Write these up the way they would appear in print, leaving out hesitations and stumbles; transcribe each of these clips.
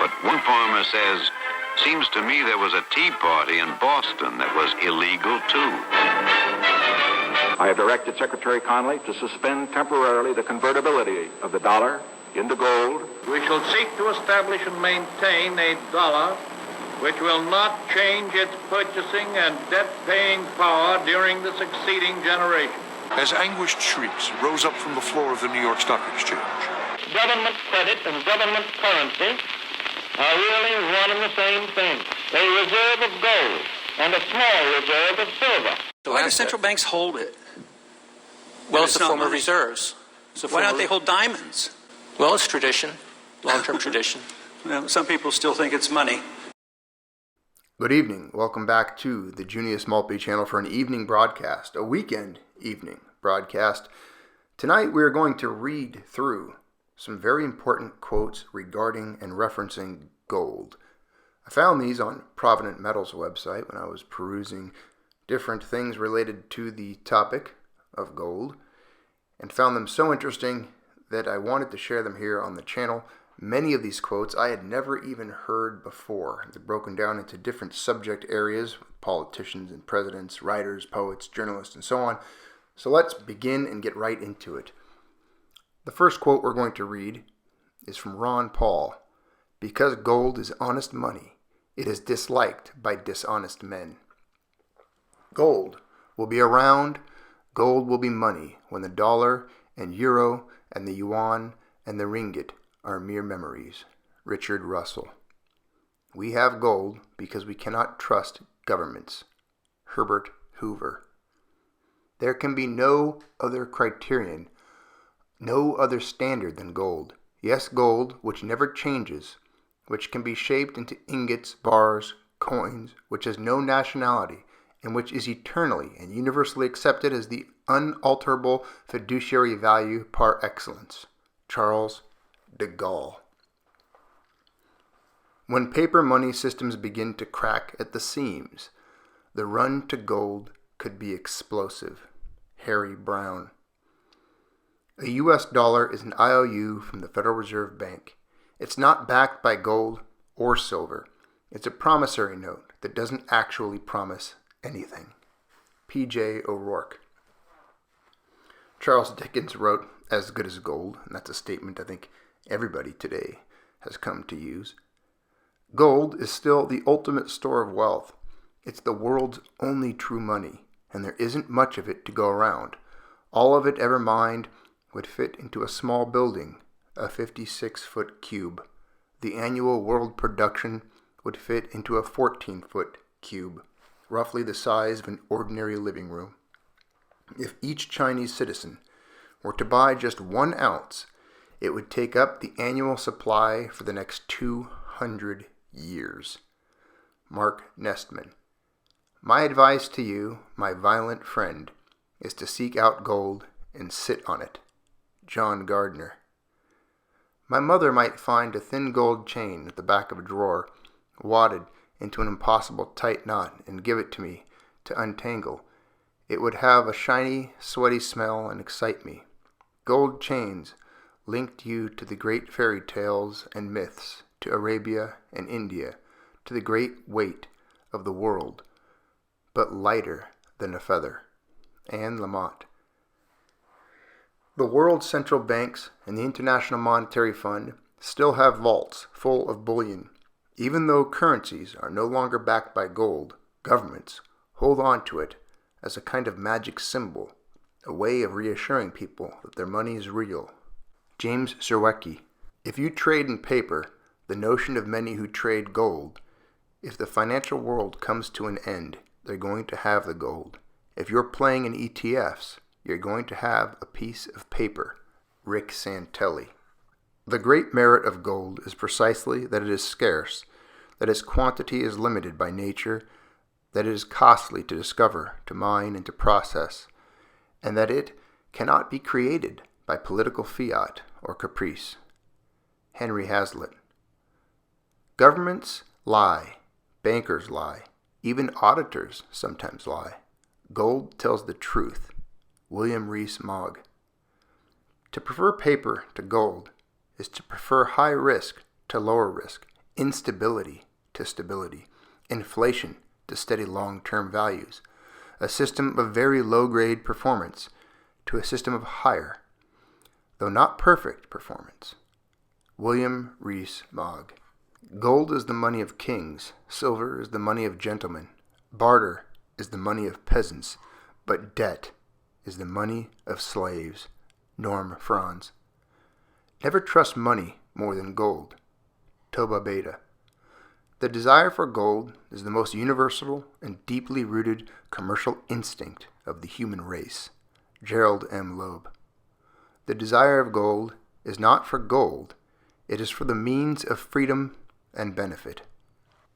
But one farmer says, seems to me there was a tea party in Boston that was illegal too. I have directed Secretary Connally to suspend temporarily the convertibility of the dollar into gold. We shall seek to establish and maintain a dollar which will not change its purchasing and debt-paying power during the succeeding generation. As anguished shrieks rose up from the floor of the New York Stock Exchange. Government credit and government currency are really one and the same thing. A reserve of gold and a small reserve of silver. Why do central banks hold it? Well, it's a form of reserves. Why don't they hold diamonds? Well, it's tradition, long-term tradition. Well, some people still think it's money. Good evening. Welcome back to the Junius Maltby channel for an evening broadcast, a weekend evening broadcast. Tonight we are going to read through some very important quotes regarding and referencing gold. I found these on Provident Metals' website when I was perusing different things related to the topic of gold, and found them so interesting that I wanted to share them here on the channel. Many of these quotes I had never even heard before. They're broken down into different subject areas, politicians and presidents, writers, poets, journalists, and so on. So let's begin and get right into it. The first quote we're going to read is from Ron Paul. Because gold is honest money, it is disliked by dishonest men. Gold will be around, gold will be money when the dollar and euro and the yuan and the ringgit are mere memories. Richard Russell. We have gold because we cannot trust governments. Herbert Hoover. There can be no other criterion, no other standard than gold. Yes, gold, which never changes, which can be shaped into ingots, bars, coins, which has no nationality, and which is eternally and universally accepted as the unalterable fiduciary value par excellence. Charles de Gaulle. When paper money systems begin to crack at the seams, the run to gold could be explosive. Harry Brown. A U.S. dollar is an IOU from the Federal Reserve Bank. It's not backed by gold or silver. It's a promissory note that doesn't actually promise anything. P.J. O'Rourke. Charles Dickens wrote, "As good as gold," and that's a statement I think everybody today has come to use. Gold is still the ultimate store of wealth. It's the world's only true money, and there isn't much of it to go around. All of it ever mined would fit into a small building, a 56-foot cube. The annual world production would fit into a 14-foot cube, roughly the size of an ordinary living room. If each Chinese citizen were to buy just 1 ounce, it would take up the annual supply for the next 200 years. Mark Nestman. My advice to you, my violent friend, is to seek out gold and sit on it. John Gardner. My mother might find a thin gold chain at the back of a drawer, wadded into an impossible tight knot, and give it to me to untangle. It would have a shiny, sweaty smell and excite me. Gold chains linked you to the great fairy tales and myths, to Arabia and India, to the great weight of the world, but lighter than a feather. Anne Lamott. The world's central banks and the International Monetary Fund still have vaults full of bullion. Even though currencies are no longer backed by gold, governments hold on to it as a kind of magic symbol, a way of reassuring people that their money is real. James Surowiecki. If you trade in paper, the notion of many who trade gold, if the financial world comes to an end, they're going to have the gold. If you're playing in ETFs, you're going to have a piece of paper. Rick Santelli. The great merit of gold is precisely that it is scarce, that its quantity is limited by nature, that it is costly to discover, to mine, and to process, and that it cannot be created by political fiat or caprice. Henry Hazlitt. Governments lie, bankers lie, even auditors sometimes lie. Gold tells the truth. William Rees Mogg. To prefer paper to gold is to prefer high risk to lower risk, instability to stability, inflation to steady long-term values, a system of very low-grade performance to a system of higher, though not perfect, performance. William Rees Mogg. Gold is the money of kings, silver is the money of gentlemen, barter is the money of peasants, but debt is the money of slaves. Norm Franz. Never trust money more than gold. Toba Beta. The desire for gold is the most universal and deeply rooted commercial instinct of the human race. Gerald M. Loeb. The desire of gold is not for gold, it is for the means of freedom and benefit.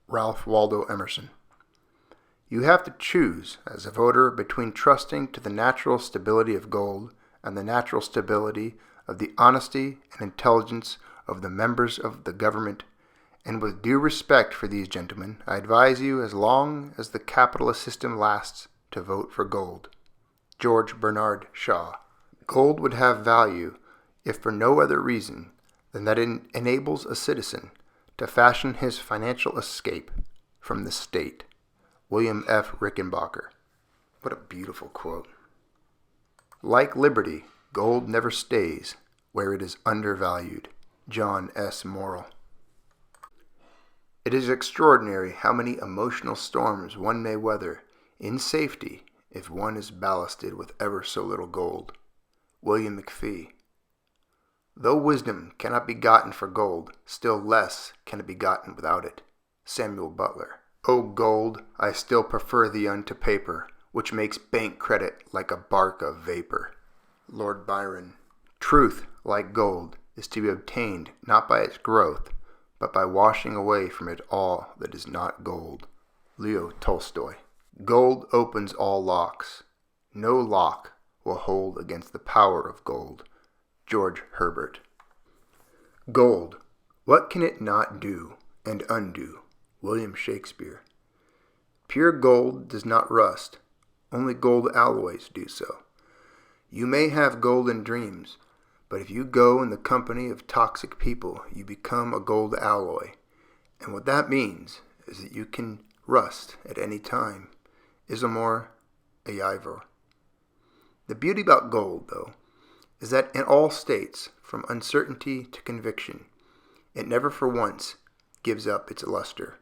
Ralph Waldo Emerson. You have to choose, as a voter, between trusting to the natural stability of gold and the natural stability of the honesty and intelligence of the members of the government, and with due respect for these gentlemen, I advise you, as long as the capitalist system lasts, to vote for gold. George Bernard Shaw. Gold would have value if for no other reason than that it enables a citizen to fashion his financial escape from the state. William F. Rickenbacker. What a beautiful quote. Like liberty, gold never stays where it is undervalued. John S. Morrill. It is extraordinary how many emotional storms one may weather in safety if one is ballasted with ever so little gold. William McFee. Though wisdom cannot be gotten for gold, still less can it be gotten without it. Samuel Butler. O gold, I still prefer thee unto paper, which makes bank credit like a bark of vapor. Lord Byron. Truth, like gold, is to be obtained not by its growth, but by washing away from it all that is not gold. Leo Tolstoy. Gold opens all locks. No lock will hold against the power of gold. George Herbert. Gold, what can it not do and undo? William Shakespeare. Pure gold does not rust. Only gold alloys do so. You may have golden dreams, but if you go in the company of toxic people, you become a gold alloy. And what that means is that you can rust at any time. Isamar Ayivor. The beauty about gold, though, is that in all states, from uncertainty to conviction, it never for once gives up its luster.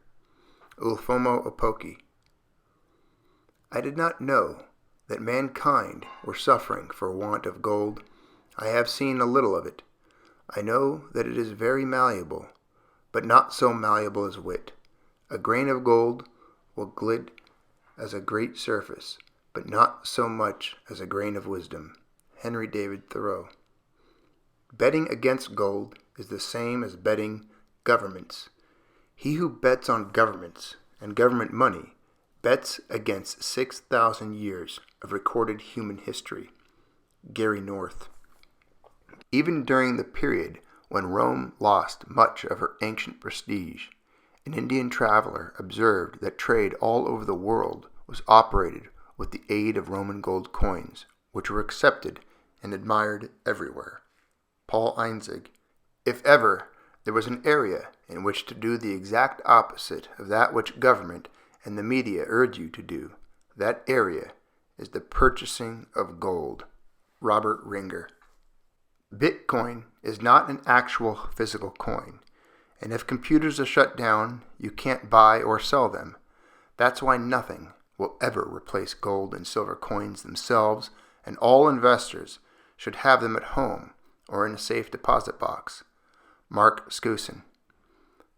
Ulfomo Opoki. I did not know that mankind were suffering for want of gold. I have seen a little of it. I know that it is very malleable, but not so malleable as wit. A grain of gold will glit as a great surface, but not so much as a grain of wisdom. Henry David Thoreau. Betting against gold is the same as betting governments. He who bets on governments and government money bets against 6,000 years of recorded human history. Gary North. Even during the period when Rome lost much of her ancient prestige, an Indian traveler observed that trade all over the world was operated with the aid of Roman gold coins, which were accepted and admired everywhere. Paul Einzig. If ever there was an area in which to do the exact opposite of that which government and the media urge you to do, that area is the purchasing of gold. Robert Ringer. Bitcoin is not an actual physical coin, and if computers are shut down, you can't buy or sell them. That's why nothing will ever replace gold and silver coins themselves, and all investors should have them at home or in a safe deposit box. Mark Skousen.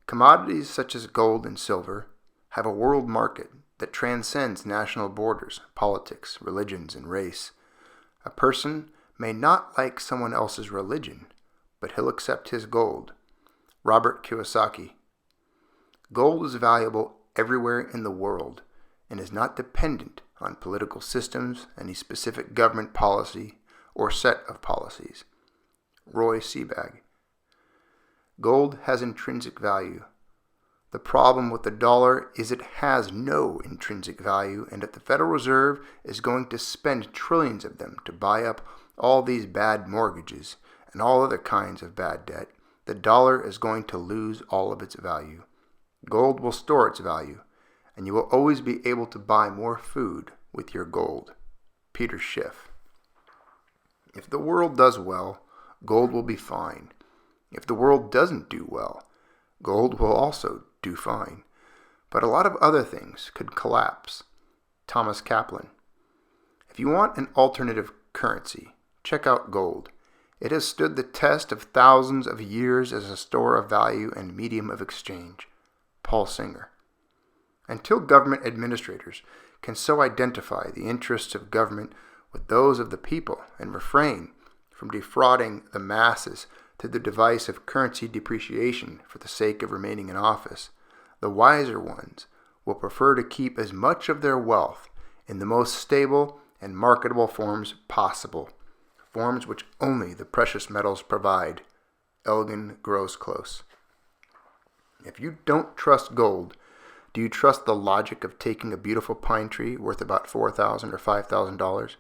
Commodities such as gold and silver have a world market that transcends national borders, politics, religions, and race. A person may not like someone else's religion, but he'll accept his gold. Robert Kiyosaki. Gold is valuable everywhere in the world and is not dependent on political systems, any specific government policy, or set of policies. Roy Seabag. Gold has intrinsic value. The problem with the dollar is it has no intrinsic value, and if the Federal Reserve is going to spend trillions of them to buy up all these bad mortgages and all other kinds of bad debt, the dollar is going to lose all of its value. Gold will store its value, and you will always be able to buy more food with your gold. Peter Schiff. If the world does well, gold will be fine. If the world doesn't do well, gold will also do fine. But a lot of other things could collapse. Thomas Kaplan. If you want an alternative currency, check out gold. It has stood the test of thousands of years as a store of value and medium of exchange. Paul Singer. Until government administrators can so identify the interests of government with those of the people and refrain from defrauding the masses through the device of currency depreciation for the sake of remaining in office, the wiser ones will prefer to keep as much of their wealth in the most stable and marketable forms possible, forms which only the precious metals provide. Elgin Grosclose. If you don't trust gold, do you trust the logic of taking a beautiful pine tree worth about $4,000 or $5,000,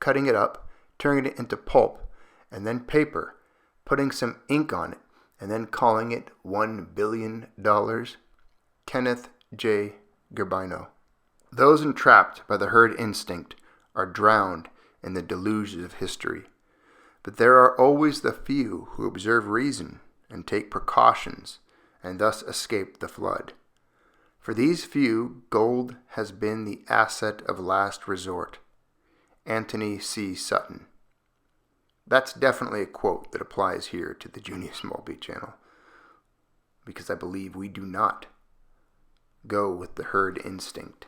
cutting it up, turning it into pulp, and then paper, putting some ink on it, and then calling it $1 billion? Kenneth J. Gerbino. Those entrapped by the herd instinct are drowned in the deluges of history. But there are always the few who observe reason and take precautions and thus escape the flood. For these few, gold has been the asset of last resort. Anthony C. Sutton. That's definitely a quote that applies here to the Junius Maltby channel, because I believe we do not go with the herd instinct.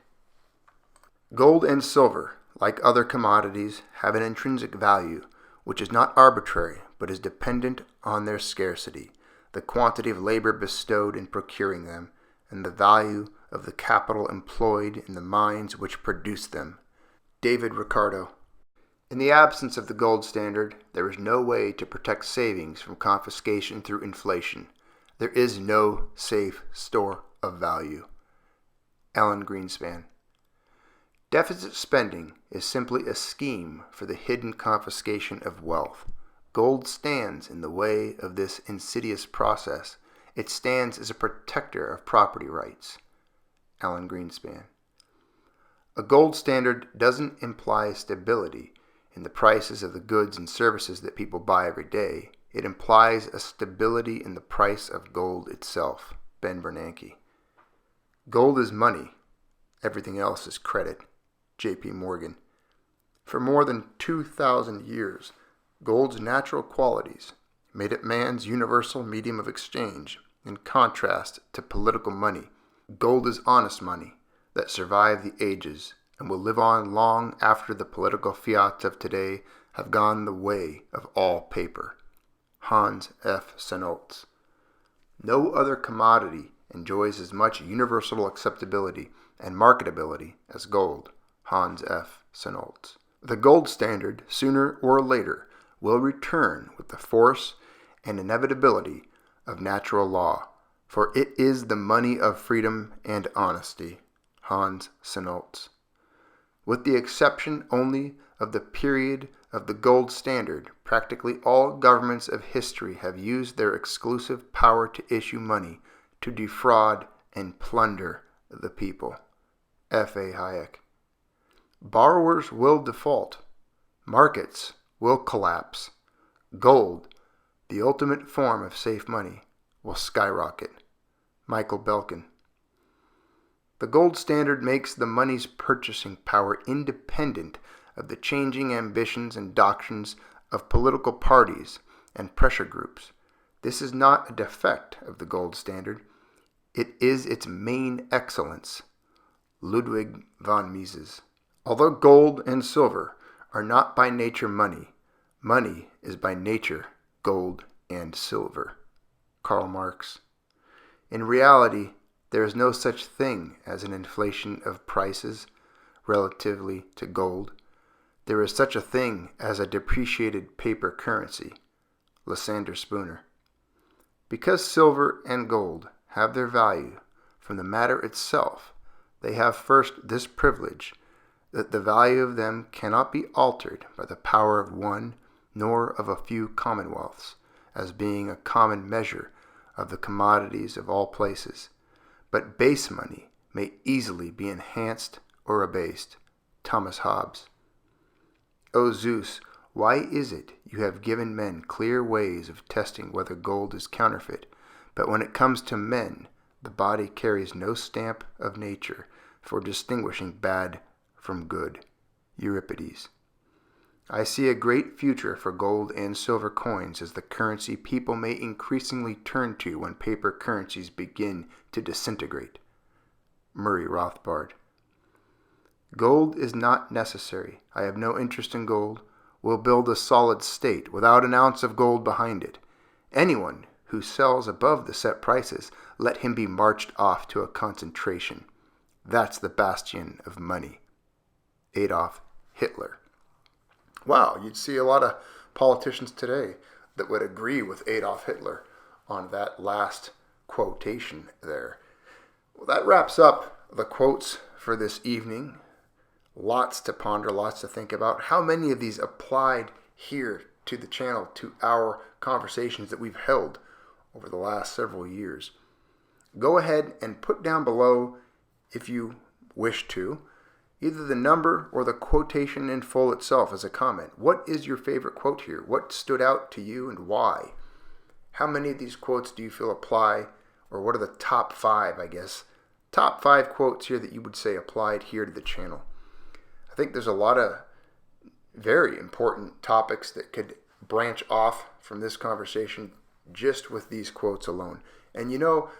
Gold and silver, like other commodities, have an intrinsic value, which is not arbitrary, but is dependent on their scarcity, the quantity of labor bestowed in procuring them, and the value of the capital employed in the mines which produce them. David Ricardo. In the absence of the gold standard, there is no way to protect savings from confiscation through inflation. There is no safe store of value. Alan Greenspan. Deficit spending is simply a scheme for the hidden confiscation of wealth. Gold stands in the way of this insidious process. It stands as a protector of property rights. Alan Greenspan. A gold standard doesn't imply stability in the prices of the goods and services that people buy every day. It implies a stability in the price of gold itself. Ben Bernanke. Gold is money. Everything else is credit. J.P. Morgan. For more than 2,000 years, gold's natural qualities made it man's universal medium of exchange, in contrast to political money. Gold is honest money that survived the ages and will live on long after the political fiats of today have gone the way of all paper. Hans F. Senoltz. No other commodity enjoys as much universal acceptability and marketability as gold. Hans F. Senoltz. The gold standard, sooner or later, will return with the force and inevitability of natural law, for it is the money of freedom and honesty. Hans Senoltz. With the exception only of the period of the gold standard, practically all governments of history have used their exclusive power to issue money to defraud and plunder the people. F. A. Hayek. Borrowers will default. Markets will collapse. Gold, the ultimate form of safe money, will skyrocket. Michael Belkin. The gold standard makes the money's purchasing power independent of the changing ambitions and doctrines of political parties and pressure groups. This is not a defect of the gold standard. It is its main excellence. Ludwig von Mises. Although gold and silver are not by nature money, money is by nature gold and silver. Karl Marx. In reality, there is no such thing as an inflation of prices relatively to gold. There is such a thing as a depreciated paper currency. Lysander Spooner. Because silver and gold have their value from the matter itself, they have first this privilege, that the value of them cannot be altered by the power of one nor of a few commonwealths, as being a common measure of the commodities of all places, but base money may easily be enhanced or abased. Thomas Hobbes. O Zeus, why is it you have given men clear ways of testing whether gold is counterfeit, but when it comes to men, the body carries no stamp of nature for distinguishing bad from good? Euripides. I see a great future for gold and silver coins as the currency people may increasingly turn to when paper currencies begin to disintegrate. Murray Rothbard. Gold is not necessary. I have no interest in gold. We'll build a solid state without an ounce of gold behind it. Anyone who sells above the set prices, let him be marched off to a concentration. That's the bastion of money. Adolf Hitler. Wow, you'd see a lot of politicians today that would agree with Adolf Hitler on that last quotation there. Well, that wraps up the quotes for this evening. Lots to ponder, lots to think about. How many of these applied here to the channel, to our conversations that we've held over the last several years? Go ahead and put down below, if you wish to, either the number or the quotation in full itself as a comment. What is your favorite quote here? What stood out to you and why? How many of these quotes do you feel apply, or what are the top 5, I guess? Top 5 quotes here that you would say applied here to the channel. I think there's a lot of very important topics that could branch off from this conversation just with these quotes alone. And you know,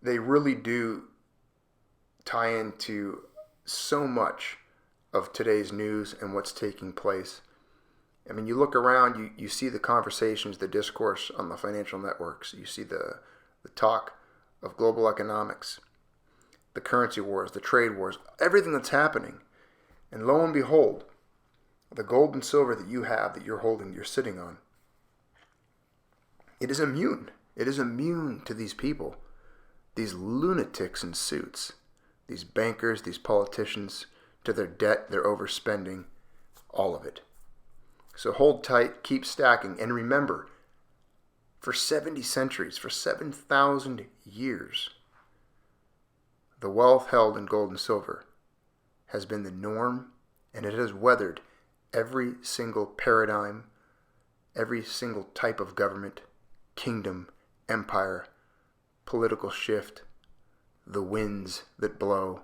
they really do tie into so much of today's news and what's taking place. I mean, you look around, you see the conversations, the discourse on the financial networks. You see the talk of global economics, the currency wars, the trade wars, everything that's happening. And lo and behold, the gold and silver that you have, that you're holding, you're sitting on, it is immune. It is immune to these people, these lunatics in suits, these bankers, these politicians, to their debt, their overspending, all of it. So hold tight, keep stacking, and remember, for 70 centuries, for 7,000 years, the wealth held in gold and silver has been the norm, and it has weathered every single paradigm, every single type of government, kingdom, empire, political shift, the winds that blow.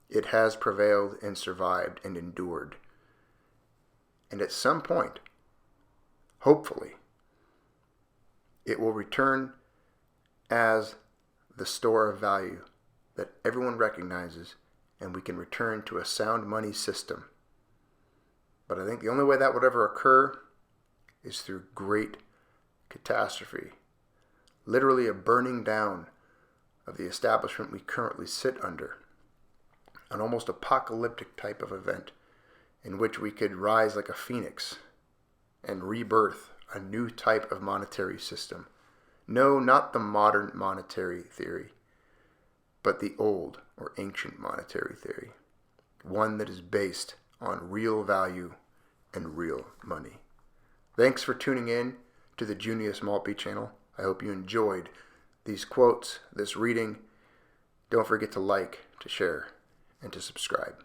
It has prevailed and survived and endured. And at some point, hopefully, it will return as the store of value that everyone recognizes, and we can return to a sound money system. But I think the only way that would ever occur is through great catastrophe, literally a burning down of the establishment we currently sit under, an almost apocalyptic type of event in which we could rise like a phoenix and rebirth a new type of monetary system. No, not the modern monetary theory, but the old or ancient monetary theory, one that is based on real value and real money. Thanks for tuning in to the Junius Maltby channel. I hope you enjoyed these quotes, this reading. Don't forget to like, to share, and to subscribe.